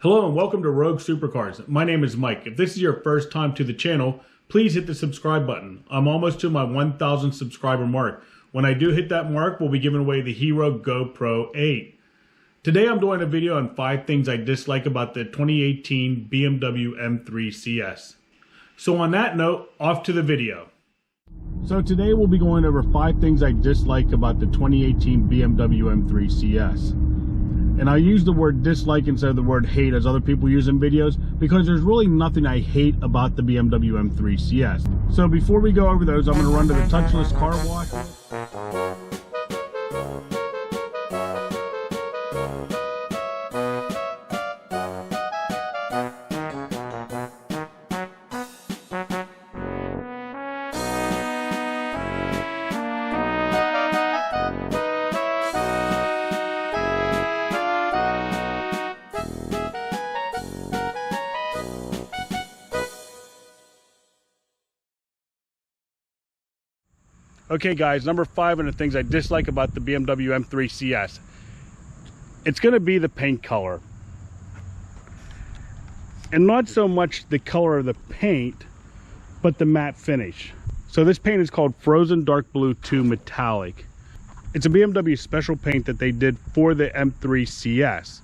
Hello and welcome to Rogue Supercars. My name is Mike. If this is your first time to the channel, please hit the subscribe button. I'm almost to my 1,000 subscriber mark. When I do hit that mark, we'll be giving away the Hero GoPro 8. Today I'm doing a video on 5 things I dislike about the 2018 BMW M3CS. So on that note, off to the video. So today we'll be going over 5 things I dislike about the 2018 BMW M3CS. And I use the word dislike instead of the word hate as other people use in videos because there's really nothing I hate about the BMW M3CS. So before we go over those, I'm going to run to the touchless car wash. Okay guys, number 5 of the things I dislike about the BMW M3CS. It's going to be the paint color. And not so much the color of the paint, but the matte finish. So this paint is called Frozen Dark Blue 2 Metallic. It's a BMW special paint that they did for the M3CS.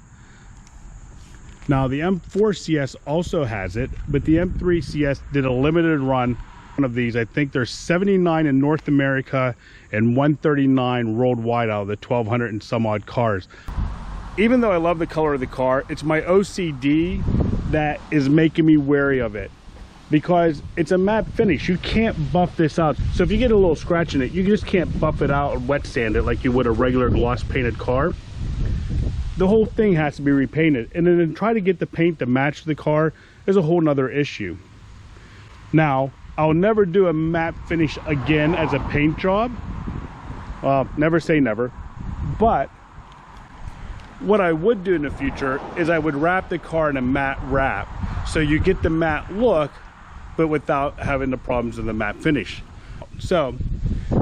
Now the M4CS also has it, but the M3CS did a limited run of these. I think there's 79 in North America and 139 worldwide out of the 1,200 and some odd cars. Even though I love the color of the car, it's my OCD that is making me wary of it because it's a matte finish. You can't buff this out. So if you get a little scratch in it, you just can't buff it out and wet sand it like you would a regular gloss painted car. The whole thing has to be repainted, and then try to get the paint to match the car is a whole nother issue. Now I'll never do a matte finish again as a paint job. Never say never. But what I would do in the future is I would wrap the car in a matte wrap so you get the matte look but without having the problems of the matte finish. So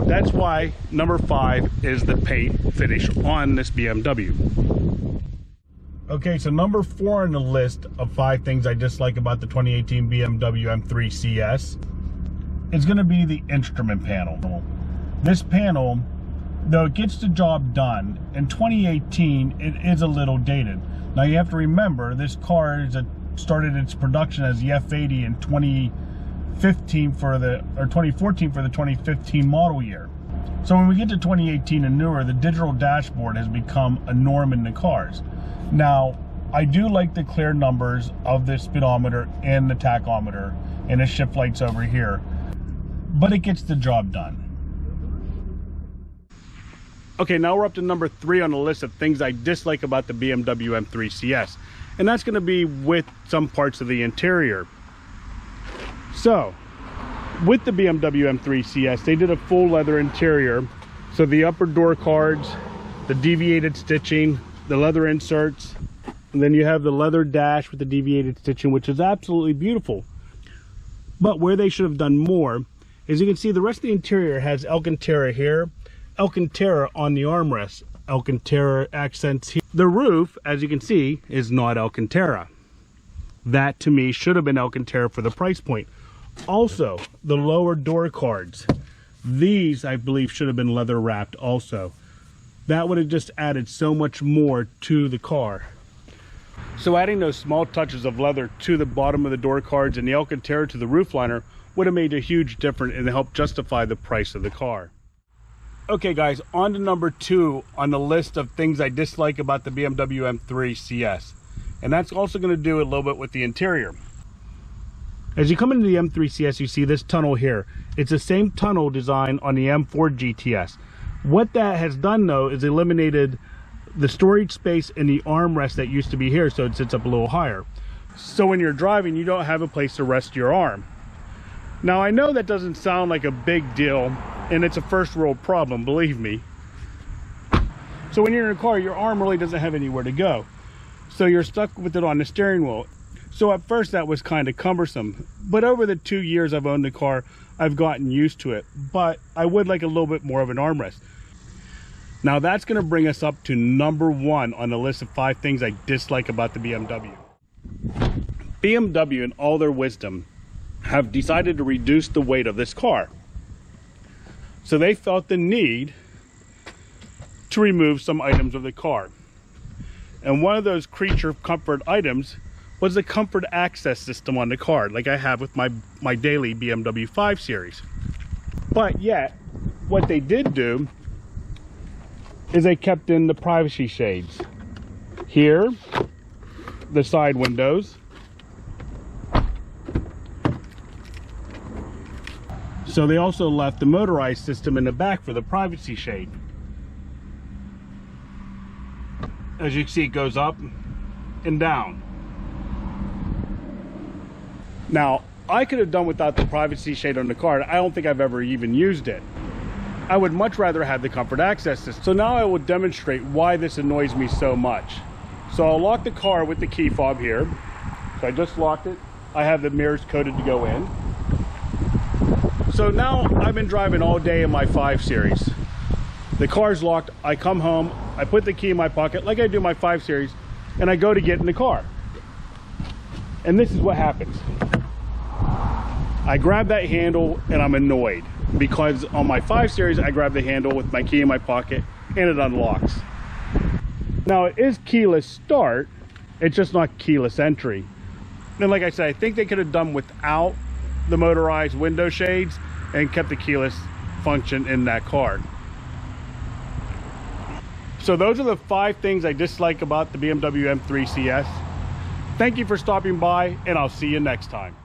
that's why number 5 is the paint finish on this BMW. Okay, so number 4 on the list of 5 things I dislike about the 2018 BMW M3CS is going to be the instrument panel. This panel, though it gets the job done, in 2018 it is a little dated. Now you have to remember this car started its production as the F80 in 2014 for the 2015 model year. So when we get to 2018 and newer, the digital dashboard has become a norm in the cars. Now I do like the clear numbers of the speedometer and the tachometer and the shift lights over here, but it gets the job done. Okay, now we're up to number 3 on the list of things I dislike about the BMW M3CS, and that's going to be with some parts of the interior. So with the BMW M3CS, they did a full leather interior, so the upper door cards, the deviated stitching, the leather inserts, and then you have the leather dash with the deviated stitching, which is absolutely beautiful. But where they should have done more, as you can see, the rest of the interior has Alcantara here, Alcantara on the armrest, Alcantara accents here. The roof, as you can see, is not Alcantara. That to me should have been Alcantara for the price point. Also, the lower door cards, these I believe should have been leather wrapped also. That would have just added so much more to the car. So adding those small touches of leather to the bottom of the door cards and the Alcantara to the roof liner would have made a huge difference and helped justify the price of the car. Okay guys, on to number 2 on the list of things I dislike about the BMW M3CS. And that's also going to do a little bit with the interior. As you come into the M3CS, you see this tunnel here. It's the same tunnel design on the M4 GTS. What that has done though is eliminated the storage space in the armrest that used to be here, so it sits up a little higher. So when you're driving, you don't have a place to rest your arm. Now I know that doesn't sound like a big deal, and it's a first world problem, believe me. So when you're in a car, your arm really doesn't have anywhere to go. So you're stuck with it on the steering wheel. So at first that was kind of cumbersome, but over the 2 years I've owned the car, I've gotten used to it. But I would like a little bit more of an armrest. Now that's going to bring us up to number 1 on the list of 5 things I dislike about the BMW. BMW, in all their wisdom, have decided to reduce the weight of this car. So they felt the need to remove some items of the car. And one of those creature comfort items was the comfort access system on the car, like I have with my daily BMW 5 Series. But yet, what they did do is they kept in the privacy shades. Here, the side windows. So they also left the motorized system in the back for the privacy shade. As you can see, it goes up and down. Now, I could have done without the privacy shade on the car. I don't think I've ever even used it. I would much rather have the comfort access system. So now I will demonstrate why this annoys me so much. So I'll lock the car with the key fob here. So I just locked it. I have the mirrors coated to go in. So now I've been driving all day in my 5 Series. The car's locked. I come home, I put the key in my pocket like I do my 5 Series, and I go to get in the car. And this is what happens. I grab that handle and I'm annoyed because on my 5 Series I grab the handle with my key in my pocket and it unlocks. Now it is keyless start, it's just not keyless entry. And like I said, I think they could have done without the motorized window shades and kept the keyless function in that car. So those are the 5 things I dislike about the BMW M3CS. Thank you for stopping by, and I'll see you next time.